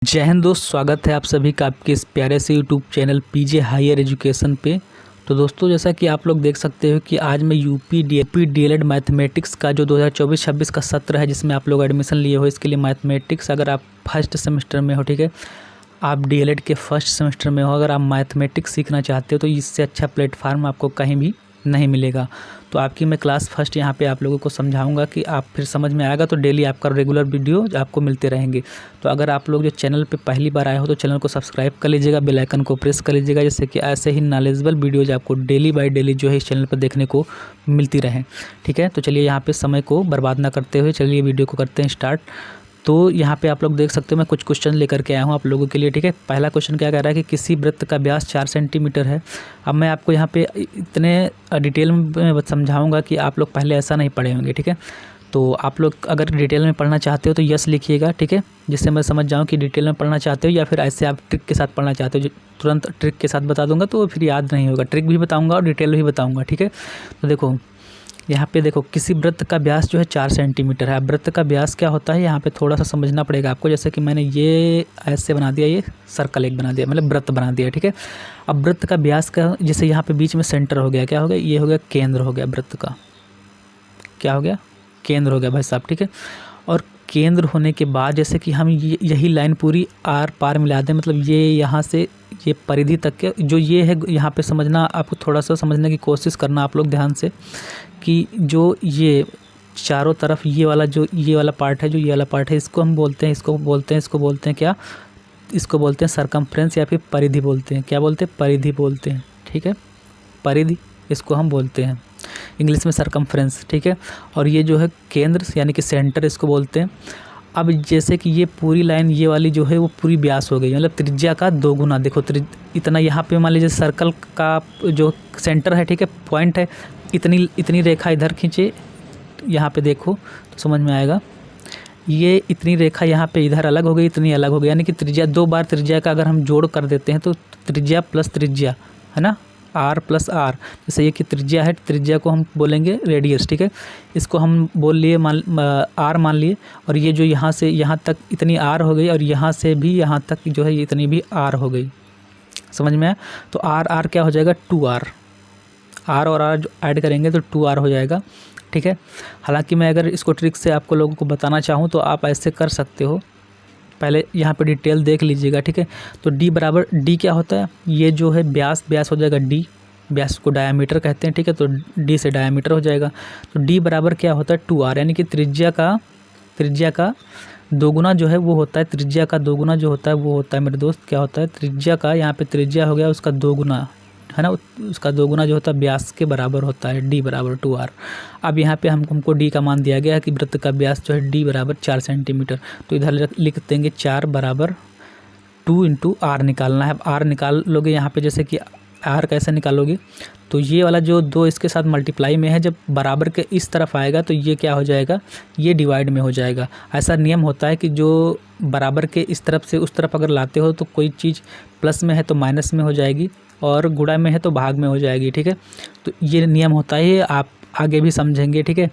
जय हिंद दोस्त, स्वागत है आप सभी का आपके इस प्यारे से यूट्यूब चैनल पीजे हायर एजुकेशन पे। तो दोस्तों, जैसा कि आप लोग देख सकते हो कि आज मैं यूपी डीएलएड मैथमेटिक्स का जो 2024-26 का सत्र है जिसमें आप लोग एडमिशन लिए हो, इसके लिए मैथमेटिक्स अगर आप फर्स्ट सेमेस्टर में हो, ठीक है, आप डीएलएड के फर्स्ट सेमेस्टर में हो, अगर आप मैथमेटिक्स सीखना चाहते हो तो इससे अच्छा प्लेटफार्म आपको कहीं भी नहीं मिलेगा। तो आपकी मैं क्लास फर्स्ट यहाँ पे आप लोगों को समझाऊंगा कि आप फिर समझ में आएगा, तो डेली आपका रेगुलर वीडियो आपको मिलते रहेंगे। तो अगर आप लोग जो चैनल पे पहली बार आए हो तो चैनल को सब्सक्राइब कर लीजिएगा, बेल आइकन को प्रेस कर लीजिएगा, जिससे कि ऐसे ही नॉलेजेबल वीडियोज आपको डेली बाय डेली जो है इस चैनल पर देखने को मिलती रहें। ठीक है, तो चलिए यहाँ पर समय को बर्बाद ना करते हुए चलिए वीडियो को करते हैं स्टार्ट। तो यहाँ पे आप लोग देख सकते हो मैं कुछ क्वेश्चन लेकर के आया हूँ आप लोगों के लिए। ठीक है, पहला क्वेश्चन क्या कह रहा है कि किसी वृत्त का व्यास 4 सेंटीमीटर है। अब मैं आपको यहाँ पे इतने डिटेल में समझाऊंगा कि आप लोग पहले ऐसा नहीं पढ़े होंगे। ठीक है, तो आप लोग अगर डिटेल में पढ़ना चाहते हो तो यस लिखिएगा, ठीक है, जिससे मैं समझ जाऊँ कि डिटेल में पढ़ना चाहते हो या फिर ऐसे आप ट्रिक के साथ पढ़ना चाहते हो। जो तुरंत ट्रिक के साथ बता दूँगा तो फिर याद नहीं होगा, ट्रिक भी बताऊँगा और डिटेल भी बताऊँगा। ठीक है, तो देखो यहाँ पे देखो किसी वृत्त का व्यास जो है 4 सेंटीमीटर है। अब वृत्त का व्यास क्या होता है यहाँ पे थोड़ा सा समझना पड़ेगा आपको। जैसे कि मैंने ये ऐसे बना दिया, ये सर्कल एक बना दिया, मतलब वृत्त बना दिया। ठीक है, अब वृत्त का व्यास का जैसे यहाँ पे बीच में सेंटर हो गया, क्या हो गया, ये हो गया केंद्र हो गया वृत्त का, क्या हो गया, केंद्र हो गया भाई साहब। ठीक है, और केंद्र होने के बाद जैसे कि हम यही लाइन पूरी आर पार मिला दें, मतलब ये यहाँ से ये परिधि तक के जो ये है, यहाँ पे समझना, आपको थोड़ा सा समझने की कोशिश करना आप लोग ध्यान से, कि जो ये चारों तरफ ये वाला पार्ट है, जो ये वाला पार्ट है, इसको हम बोलते हैं, इसको बोलते हैं क्या, इसको बोलते हैं सरकमफ्रेंस या फिर परिधि बोलते हैं। क्या बोलते हैं, परिधि बोलते हैं। ठीक है, परिधि इसको हम बोलते हैं इंग्लिश में सरकमफ्रेंस। ठीक है, और ये जो है केंद्र यानी कि सेंटर इसको बोलते हैं। अब जैसे कि ये पूरी लाइन ये वाली जो है वो पूरी व्यास हो गई, मतलब त्रिज्या का 2 गुना। देखो इतना यहाँ पे मान लीजिए सर्कल का जो सेंटर है, ठीक है, पॉइंट है, इतनी रेखा इधर खींचे, यहाँ पे देखो तो समझ में आएगा। ये इतनी रेखा यहाँ पे इधर अलग हो गई, इतनी अलग हो गई, यानी कि त्रिज्या 2 बार त्रिज्या का अगर हम जोड़ कर देते हैं तो त्रिज्या प्लस त्रिज्या है ना, आर प्लस आर। जैसे ये कि त्रिज्या है, त्रिज्या को हम बोलेंगे रेडियस। ठीक है, इसको हम बोल लिए आर मान लिए, और ये जो यहाँ से यहाँ तक इतनी आर हो गई, और यहाँ से भी यहाँ तक जो है इतनी भी आर हो गई। समझ में आया? तो आर क्या हो जाएगा, 2r। आर और आर जो ऐड करेंगे तो 2r हो जाएगा। ठीक है, हालांकि मैं अगर इसको ट्रिक से आपको लोगों को बताना चाहूँ तो आप ऐसे कर सकते हो, पहले यहाँ पे डिटेल देख लीजिएगा। ठीक है, तो d बराबर, d क्या होता है, ये जो है व्यास हो जाएगा d, व्यास को डायामीटर कहते हैं। ठीक है, तो d से डायामीटर हो जाएगा। तो d बराबर क्या होता है, 2r, यानी कि त्रिज्या का 2 गुना जो है वो होता है, त्रिज्या का 2 गुना जो होता है वो होता है मेरे दोस्त, क्या होता है, त्रिज्या का, यहाँ पे त्रिज्या हो गया उसका 2 गुना है ना, उसका 2 गुना जो होता है व्यास के बराबर होता है, d बराबर 2r। अब यहाँ पे हमको d का मान दिया गया है कि वृत्त का व्यास जो है d बराबर 4 सेंटीमीटर। तो इधर लिख देंगे 4 बराबर 2 इंटू r निकालना है। अब r निकाल लोगे यहाँ पे, जैसे कि r कैसे निकालोगे, तो ये वाला जो 2 इसके साथ मल्टीप्लाई में है, जब बराबर के इस तरफ आएगा तो ये क्या हो जाएगा, ये डिवाइड में हो जाएगा। ऐसा नियम होता है कि जो बराबर के इस तरफ से उस तरफ अगर लाते हो तो कोई चीज़ प्लस में है तो माइनस में हो जाएगी, और गुणा में है तो भाग में हो जाएगी। ठीक है, तो ये नियम होता है, आप आगे भी समझेंगे। ठीक है,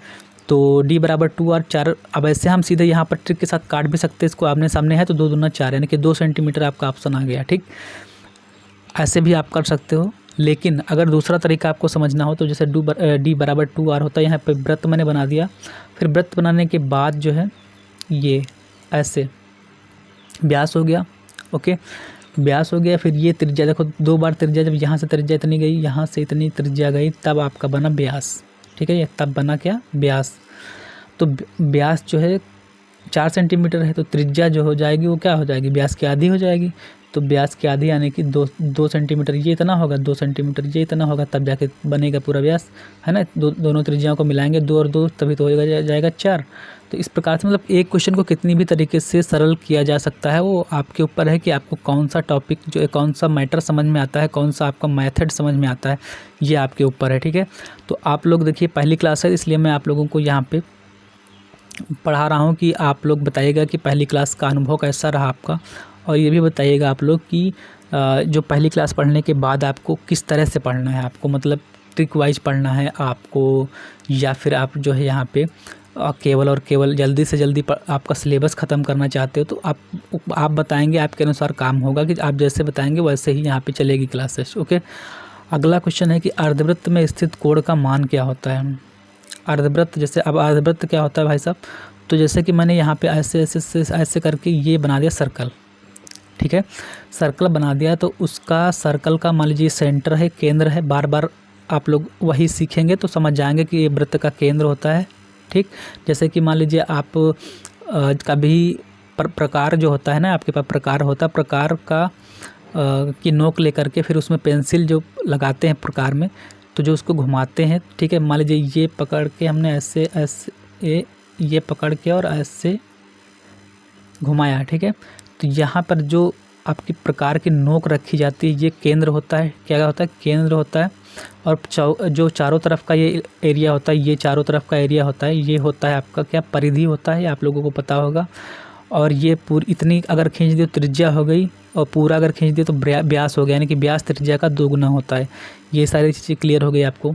तो d बराबर 2r 4। अब ऐसे हम सीधे यहाँ पर ट्रिक के साथ काट भी सकते हैं, इसको आमने सामने है तो 2 दूना 4, यानी कि 2 सेंटीमीटर आपका ऑप्शन आ गया। ठीक, ऐसे भी आप कर सकते हो, लेकिन अगर दूसरा तरीका आपको समझना हो तो जैसे d बराबर 2r होता है, यहाँ पे वृत्त मैंने बना दिया, फिर वृत्त बनाने के बाद जो है ये ऐसे व्यास हो गया। ओके, व्यास हो गया, फिर ये त्रिज्या देखो 2 बार त्रिज्या, जब यहाँ से त्रिज्या इतनी गई, यहाँ से इतनी त्रिज्या गई, तब आपका बना व्यास। ठीक है, ये तब बना क्या, व्यास। तो व्यास जो है 4 सेंटीमीटर है, तो त्रिज्या जो हो जाएगी वो क्या हो जाएगी, व्यास की आधी हो जाएगी। तो व्यास की आधी यानी कि 2 सेंटीमीटर, ये इतना होगा, 2 सेंटीमीटर ये इतना होगा, तब जाके बनेगा पूरा व्यास, है ना। दोनों त्रिज्याओं को मिलाएंगे 2 और 2, तभी तो हो जाएगा 4। तो इस प्रकार से मतलब एक क्वेश्चन को कितनी भी तरीके से सरल किया जा सकता है, वो आपके ऊपर है कि आपको कौन सा टॉपिक जो है, कौन सा मैटर समझ में आता है, कौन सा आपका मेथड समझ में आता है, ये आपके ऊपर है। ठीक है, तो आप लोग देखिए पहली क्लास है, इसलिए मैं आप लोगों को यहाँ पे पढ़ा रहा हूँ कि आप लोग बताइएगा कि पहली क्लास का अनुभव कैसा रहा आपका, और ये भी बताइएगा आप लोग कि जो पहली क्लास पढ़ने के बाद आपको किस तरह से पढ़ना है, आपको मतलब ट्रिक वाइज पढ़ना है आपको, या फिर आप जो है यहाँ पे केवल और केवल जल्दी से जल्दी आपका सिलेबस ख़त्म करना चाहते हो तो आप बताएंगे, आपके अनुसार काम होगा कि आप जैसे बताएंगे वैसे ही यहाँ पे चलेगी क्लासेस। ओके, अगला क्वेश्चन है कि अर्धवृत्त में स्थित कोण का मान क्या होता है। अर्धवृत्त, जैसे अब अर्धवृत्त क्या होता है भाई साहब, तो जैसे कि मैंने यहाँ पे ऐसे करके ये बना दिया सर्कल, ठीक है, सर्कल बना दिया तो उसका सर्कल का मान लीजिए सेंटर है, केंद्र है। बार बार आप लोग वही सीखेंगे तो समझ जाएंगे कि ये वृत्त का केंद्र होता है, ठीक। जैसे कि मान लीजिए आप कभी प्रकार जो होता है ना, आपके पास प्रकार होता है, प्रकार का की नोक लेकर के फिर उसमें पेंसिल जो लगाते हैं प्रकार में, तो जो उसको घुमाते हैं, ठीक है। मान लीजिए ये पकड़ के हमने ऐसे ये पकड़ के और ऐसे घुमाया, ठीक है। तो यहाँ पर जो आपकी प्रकार की नोक रखी जाती है ये केंद्र होता है। क्या होता है? केंद्र होता है। और जो चारों तरफ का ये एरिया होता है, ये चारों तरफ का एरिया होता है, ये होता है आपका क्या? परिधि होता है, आप लोगों को पता होगा। और ये पूरी इतनी अगर खींच दी तो त्रिज्या हो गई, और पूरा अगर खींच दी तो व्यास हो गया, यानी कि व्यास त्रिज्या का 2 गुना होता है। ये सारी चीज़ें क्लियर हो गई आपको,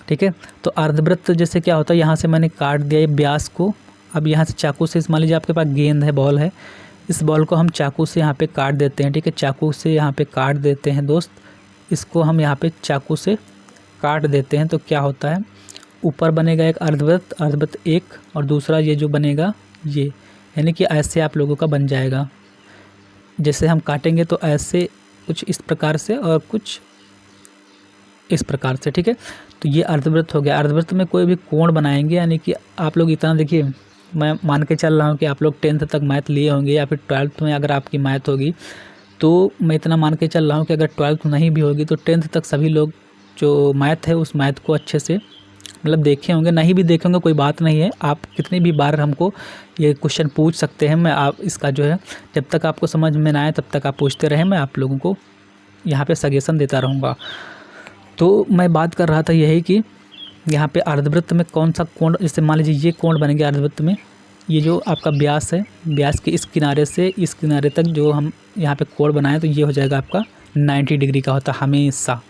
ठीक है। तो अर्धवृत्त जैसे क्या होता है, यहाँ से मैंने काट दिया ये व्यास को। अब यहाँ से चाकू से, मान लीजिए आपके पास गेंद है, बॉल है, इस बॉल को हम चाकू से यहाँ पे काट देते हैं, ठीक है। चाकू से यहाँ पे काट देते हैं दोस्त, इसको हम यहाँ पे चाकू से काट देते हैं तो क्या होता है, ऊपर बनेगा एक अर्धवृत्त एक, और दूसरा ये जो बनेगा ये, यानी कि ऐसे आप लोगों का बन जाएगा। जैसे हम काटेंगे तो ऐसे कुछ इस प्रकार से और कुछ इस प्रकार से, ठीक है। तो ये अर्धवृत्त हो गया। अर्धवृत्त में कोई भी कोण बनाएंगे, यानी कि आप लोग इतना देखिए, मैं मान के चल रहा हूँ कि आप लोग 10th तक मैथ लिए होंगे, या फिर 12th में अगर आपकी मैथ होगी तो मैं इतना मान के चल रहा हूँ कि अगर 12th नहीं भी होगी तो 10th तक सभी लोग जो मैथ है उस मैथ को अच्छे से मतलब देखे होंगे। नहीं भी देखेंगे कोई बात नहीं है, आप कितनी भी बार हमको ये क्वेश्चन पूछ सकते हैं। मैं आप इसका जो है, जब तक आपको समझ में ना आए तब तक आप पूछते रहें, मैं आप लोगों को यहाँ पे सजेशन देता रहूँगा। तो मैं बात कर रहा था यही कि यहाँ पे अर्धवृत्त में कौन सा कोण, जैसे मान लीजिए ये कोण बनेगा अर्धवृत्त में, ये जो आपका व्यास है, व्यास के इस किनारे से इस किनारे तक जो हम यहाँ पे कोण बनाएं तो ये हो जाएगा आपका 90 डिग्री का होता है हमेशा।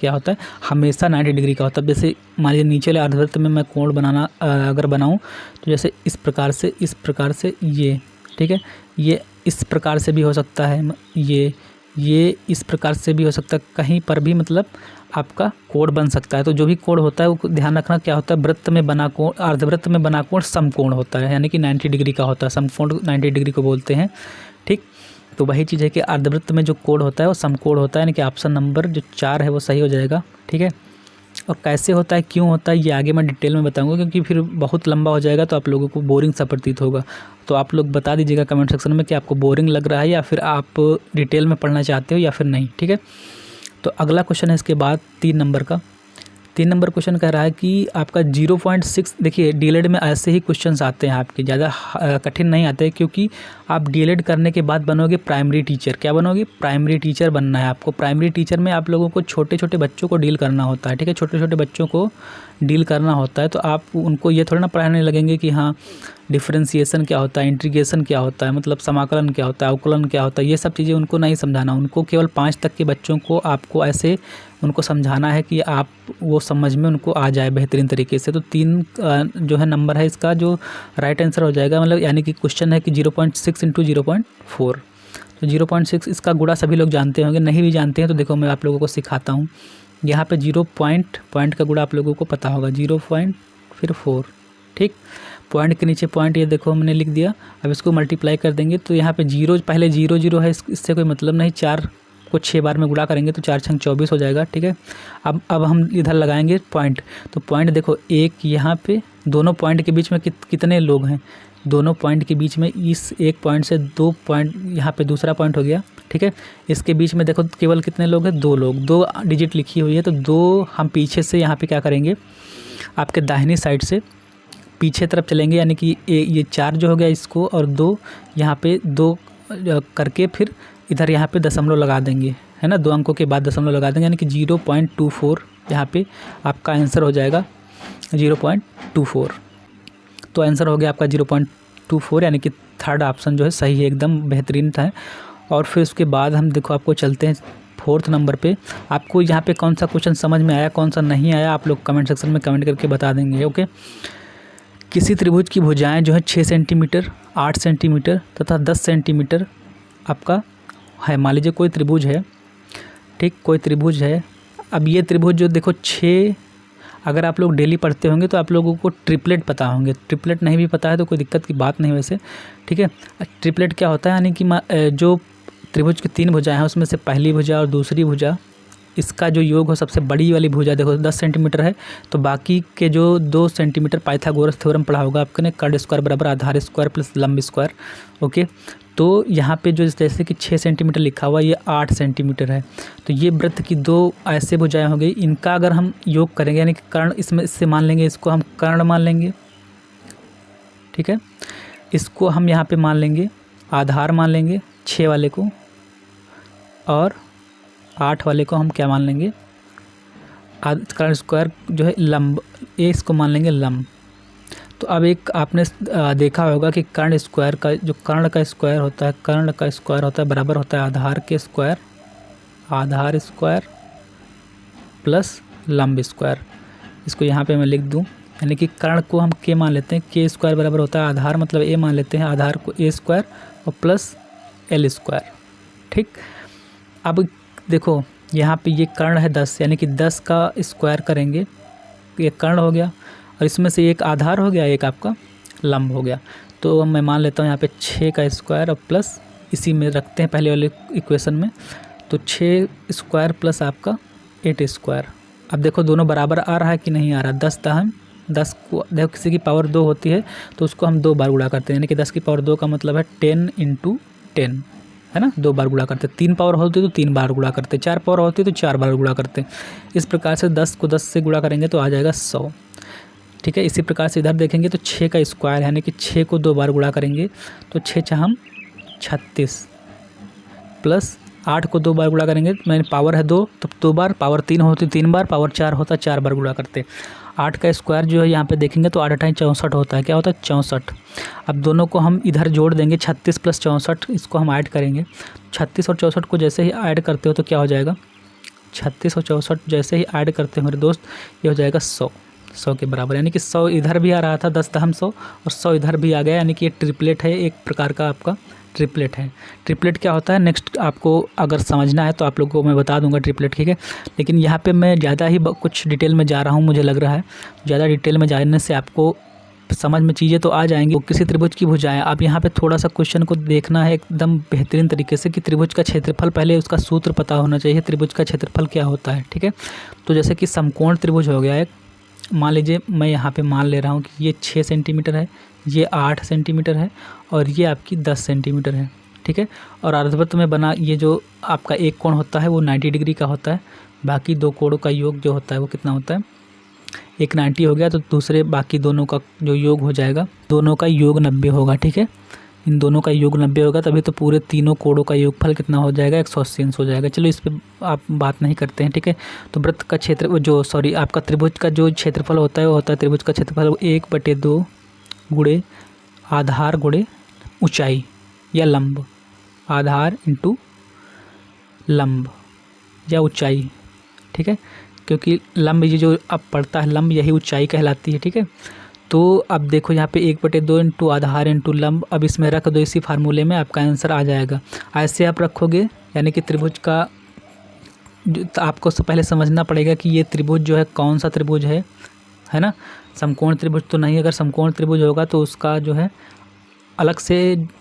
क्या होता है? हमेशा 90 डिग्री का होता है। जैसे मान लीजिए नीचे वाले अर्धवृत्त में मैं कोण बनाना अगर बनाऊँ तो जैसे इस प्रकार से ये, ठीक है, ये इस प्रकार से भी हो सकता है, ये इस प्रकार से भी हो सकता है, कहीं पर भी मतलब आपका कोण बन सकता है। तो जो भी कोण होता है वो ध्यान रखना क्या होता है, वृत्त में बना कोण, अर्धवृत्त में बना कोण समकोण होता है, यानी कि 90 डिग्री का होता है। समकोण 90 डिग्री को बोलते हैं, ठीक। तो वही चीज़ है कि अर्धवृत्त में जो कोण होता है वो समकोण होता है, यानी कि ऑप्शन नंबर जो 4 है वो सही हो जाएगा, ठीक है। और कैसे होता है, क्यों होता है, ये आगे मैं डिटेल में बताऊंगा, क्योंकि फिर बहुत लंबा हो जाएगा तो आप लोगों को बोरिंग सा प्रतीत होगा। तो आप लोग बता दीजिएगा कमेंट सेक्शन में कि आपको बोरिंग लग रहा है या फिर आप डिटेल में पढ़ना चाहते हो या फिर नहीं, ठीक है। तो अगला क्वेश्चन है इसके बाद 3 नंबर का। 3 नंबर क्वेश्चन कह रहा है कि आपका 0.6, देखिए डीएलएड में ऐसे ही क्वेश्चंस आते हैं आपके, ज़्यादा कठिन नहीं आते, क्योंकि आप डीएलएड करने के बाद बनोगे प्राइमरी टीचर। क्या बनोगे? प्राइमरी टीचर बनना है आपको। प्राइमरी टीचर में आप लोगों को छोटे छोटे बच्चों को डील करना होता है, ठीक है, छोटे छोटे बच्चों को डील करना होता है। तो आप उनको ये थोड़ा ना पढ़ाने लगेंगे कि हाँ डिफ्रेंसिएशन क्या होता है, इंटीग्रेशन क्या होता है, मतलब समाकलन क्या होता है, अवकलन क्या होता है, ये सब चीज़ें उनको नहीं समझाना। उनको केवल 5 तक के बच्चों को आपको ऐसे उनको समझाना है कि आप वो समझ में उनको आ जाए बेहतरीन तरीके से। तो 3 जो है नंबर है इसका जो राइट आंसर हो जाएगा, मतलब यानी कि क्वेश्चन है कि 0.6 × 0.4। तो 0.6 इसका गुणा सभी लोग जानते होंगे, नहीं भी जानते हैं तो देखो मैं आप लोगों को सिखाता हूँ। यहाँ पे 0 पॉइंट का गुणा आप लोगों को पता होगा, 0.4, ठीक। पॉइंट के नीचे पॉइंट, ये देखो हमने लिख दिया। अब इसको मल्टीप्लाई कर देंगे तो यहाँ पे 0 पहले 0 है, इससे कोई मतलब नहीं। 4 को 6 बार में गुणा करेंगे तो 4 × 24 हो जाएगा, ठीक है। अब हम इधर लगाएंगे पॉइंट, तो पॉइंट देखो एक यहाँ पे, दोनों पॉइंट के बीच में कितने लोग हैं, दोनों पॉइंट के बीच में इस एक पॉइंट से 2 पॉइंट, यहाँ पे दूसरा पॉइंट हो गया, ठीक है। इसके बीच में देखो केवल कितने लोग हैं, 2 लोग, 2 डिजिट लिखी हुई है। तो 2 हम पीछे से यहाँ पे क्या करेंगे, आपके दाहिनी साइड से पीछे तरफ चलेंगे, यानी कि ये 4 जो हो गया इसको, और 2 यहाँ पे 2 करके फिर इधर यहाँ पे दशमलव लगा देंगे, है ना, 2 अंकों के बाद दशमलव लगा देंगे, यानी कि 0.24 यहाँ पे आपका आंसर हो जाएगा, 0.24। तो आंसर हो गया आपका 0.24, यानी कि 3rd ऑप्शन जो है सही है, एकदम बेहतरीन था। और फिर उसके बाद हम देखो आपको चलते हैं 4th नंबर पे। आपको यहाँ पे कौन सा क्वेश्चन समझ में आया, कौन सा नहीं आया, आप लोग कमेंट सेक्शन में कमेंट करके बता देंगे, ओके। किसी त्रिभुज की भुजाएं जो है 6 सेंटीमीटर, 8 सेंटीमीटर तथा 10 सेंटीमीटर आपका है। मान लीजिए कोई त्रिभुज है, ठीक, कोई त्रिभुज है। अब ये त्रिभुज जो देखो 6, अगर आप लोग डेली पढ़ते होंगे तो आप लोगों को ट्रिपलेट पता होंगे। ट्रिपलेट नहीं भी पता है तो कोई दिक्कत की बात नहीं वैसे, ठीक है। ट्रिपलेट क्या होता है, यानी कि जो त्रिभुज की 3 भुजाएं हैं उसमें से पहली भुजा और दूसरी भुजा, इसका जो योग हो सबसे बड़ी वाली भुजा देखो 10 सेंटीमीटर है, तो बाकी के जो 2 सेंटीमीटर पाइथागोरस थ्योरम पढ़ा होगा आपने, कर्ण स्क्वायर बराबर आधार स्क्वायर प्लस लंब स्क्वायर। ओके, तो यहाँ पे जो जैसे कि 6 सेंटीमीटर लिखा हुआ, ये 8 सेंटीमीटर है। तो ये वृत्त की 2 ऐसे भुजाएं हो गई, इनका अगर हम योग करेंगे यानी कि कर्ण इससे मान लेंगे, इसको हम कर्ण मान लेंगे, ठीक है। इसको हम यहाँ पे मान लेंगे आधार मान लेंगे 6 वाले को, और 8 वाले को हम क्या मान लेंगे, कर्ण स्क्वायर जो है लंब, ये इसको मान लेंगे लंब। तो अब एक आपने देखा होगा कि कर्ण स्क्वायर का जो कर्ण का स्क्वायर होता है, कर्ण का स्क्वायर होता है बराबर होता है आधार के स्क्वायर, आधार स्क्वायर प्लस लंब स्क्वायर। इसको यहाँ पे मैं लिख दूँ, यानी कि कर्ण को हम के मान लेते हैं, के स्क्वायर बराबर होता है आधार मतलब ए मान लेते हैं, आधार को ए स्क्वायर और प्लस एल स्क्वायर, ठीक। अब देखो यहाँ पे ये कर्ण है 10, यानी कि 10 का स्क्वायर करेंगे, ये कर्ण हो गया, और इसमें से एक आधार हो गया, एक आपका लंब हो गया। तो मैं मान लेता हूँ यहाँ पे 6 का स्क्वायर और प्लस इसी में रखते हैं पहले वाले इक्वेशन में, तो 6 स्क्वायर प्लस आपका 8 स्क्वायर। अब देखो दोनों बराबर आ रहा है कि नहीं आ रहा, 10 को देखो किसी की पावर 2 होती है तो उसको हम 2 बार गुणा करते हैं, यानी कि 10 की पावर 2 का मतलब है 10 × 10, है ना, 2 बार गुणा करते। 3 पावर होती है तो 3 बार गुणा करते, 4 पावर होती है तो 4 बार गुणा करते। इस प्रकार से 10 को 10 से गुणा करेंगे तो आ जाएगा 100, ठीक है। इसी प्रकार से इधर देखेंगे तो 6 का स्क्वायर यानी कि 6 को 2 बार गुणा करेंगे तो 6 × हम 36 प्लस 8 को 2 बार गुणा करेंगे, मैंने पावर है 2 तो 2 बार, पावर 3 होती 3 बार, पावर 4 होता 4 बार गुणा करते। 8 का स्क्वायर जो है यहाँ पे देखेंगे तो 8 × 64 होता है, क्या होता है 64। अब दोनों को हम इधर जोड़ देंगे, 36 + 64, इसको हम ऐड करेंगे। 36 और 64 को जैसे ही ऐड करते हो तो क्या हो जाएगा, 36 और 64 जैसे ही ऐड करते हो मेरे दोस्त, ये हो जाएगा 100 के बराबर, यानी कि 100 इधर भी आ रहा था 10 दहम 100 और 100 इधर भी आ गया, यानी कि ये ट्रिपलेट है, एक प्रकार का आपका ट्रिपलेट है। ट्रिपलेट क्या होता है नेक्स्ट आपको अगर समझना है तो आप लोगों को मैं बता दूंगा ट्रिपलेट, ठीक है। लेकिन यहाँ पे मैं ज़्यादा ही कुछ डिटेल में जा रहा हूँ, मुझे लग रहा है ज़्यादा डिटेल में जाने से आपको समझ में चीज़ें तो आ जाएंगी। तो किसी त्रिभुज की भुजाएं, आप यहाँ पे थोड़ा सा क्वेश्चन को देखना है एकदम बेहतरीन तरीके से कि त्रिभुज का क्षेत्रफल, पहले उसका सूत्र पता होना चाहिए, त्रिभुज का क्षेत्रफल क्या होता है, ठीक है। तो जैसे कि समकोण त्रिभुज हो गया एक, मान लीजिए मैं यहाँ पे मान ले रहा हूँ कि ये 6 सेंटीमीटर है, ये 8 सेंटीमीटर है और ये आपकी 10 सेंटीमीटर है, ठीक है। और अर्धवृत्त में बना ये जो आपका एक कोण होता है वो 90 डिग्री का होता है, बाकी 2 कोणों का योग जो होता है वो कितना होता है, एक 90 हो गया तो दूसरे बाकी दोनों का जो योग हो जाएगा, दोनों का योग 90 होगा, ठीक है। इन दोनों का योग 90 होगा, तभी तो पूरे तीनों कोणों का योगफल कितना हो जाएगा, 180 अंश हो जाएगा। चलो इस पर आप बात नहीं करते हैं, ठीक है। तो वृत्त का क्षेत्र जो आपका त्रिभुज का जो क्षेत्रफल होता है वो होता है, त्रिभुज का क्षेत्रफल 1/2 गुणे आधार गुणे ऊंचाई या लंब, आधार इंटू लंब या ऊंचाई, ठीक है। क्योंकि लंब ये जो अब पड़ता है लंब, यही ऊंचाई कहलाती है, ठीक है। तो अब देखो यहाँ पे 1/2 इंटू आधार इंटू लंब, अब इसमें रख दो इसी फार्मूले में, आपका आंसर आ जाएगा। ऐसे आप रखोगे यानी कि त्रिभुज का तो आपको सबसे पहले समझना पड़ेगा कि ये त्रिभुज जो है कौन सा त्रिभुज है ना, समकोण त्रिभुज तो नहीं। अगर समकोण त्रिभुज होगा तो उसका जो है अलग से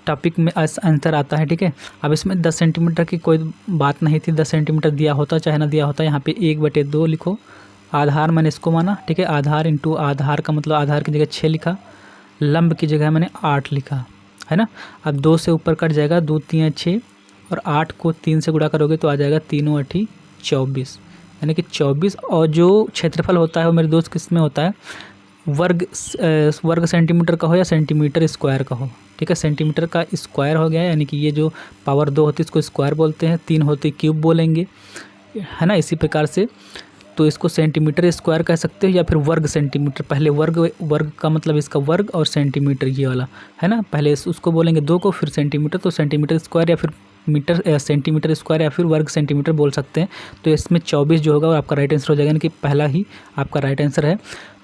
टॉपिक में आंसर आता है, ठीक है। अब इसमें 10 सेंटीमीटर की कोई बात नहीं थी, 10 सेंटीमीटर दिया होता चाहे ना दिया होता, यहाँ पे 1/2 लिखो, आधार मैंने इसको माना, ठीक है। आधार इंटू आधार का मतलब आधार की जगह 6 लिखा, लंब की जगह मैंने 8 लिखा, है ना। अब 2 से ऊपर कट जाएगा, 2 × 3 = 6 और 8 को 3 से गुणा करोगे तो आ जाएगा 3 × 8 = 24, यानी कि 24। और जो क्षेत्रफल होता है वो मेरे दोस्त किस में होता है, वर्ग सेंटीमीटर का हो या सेंटीमीटर स्क्वायर का हो, ठीक है। सेंटीमीटर का स्क्वायर हो गया, यानी कि ये जो पावर 2 होती है इसको स्क्वायर बोलते हैं, 3 होती क्यूब बोलेंगे, है ना। इसी प्रकार से तो इसको सेंटीमीटर स्क्वायर कह सकते हो या फिर वर्ग सेंटीमीटर। पहले वर्ग का मतलब इसका वर्ग और सेंटीमीटर ये वाला, है ना। पहले उसको बोलेंगे 2 को, फिर सेंटीमीटर, तो सेंटीमीटर स्क्वायर या फिर सेंटीमीटर स्क्वायर या फिर वर्ग सेंटीमीटर बोल सकते हैं। तो इसमें 24 जो होगा वो आपका राइट आंसर हो जाएगा, यानी कि पहला ही आपका राइट आंसर है।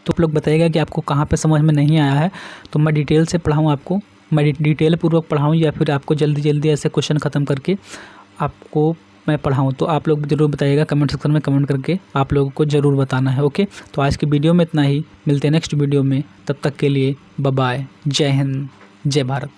तो आप लोग बताइएगा कि आपको कहाँ पे समझ में नहीं आया है, तो मैं डिटेल से पढ़ाऊँ आपको, मैं डिटेल पूर्वक पढ़ाऊँ या फिर आपको जल्दी जल्दी ऐसे क्वेश्चन ख़त्म करके आपको मैं पढ़ाऊँ। तो आप लोग ज़रूर बताइएगा, कमेंट सेक्शन में कमेंट करके आप लोगों को ज़रूर बताना है। ओके, तो आज की वीडियो में इतना ही, मिलते हैं नेक्स्ट वीडियो में, तब तक के लिए बाय बाय, जय हिंद, जय भारत।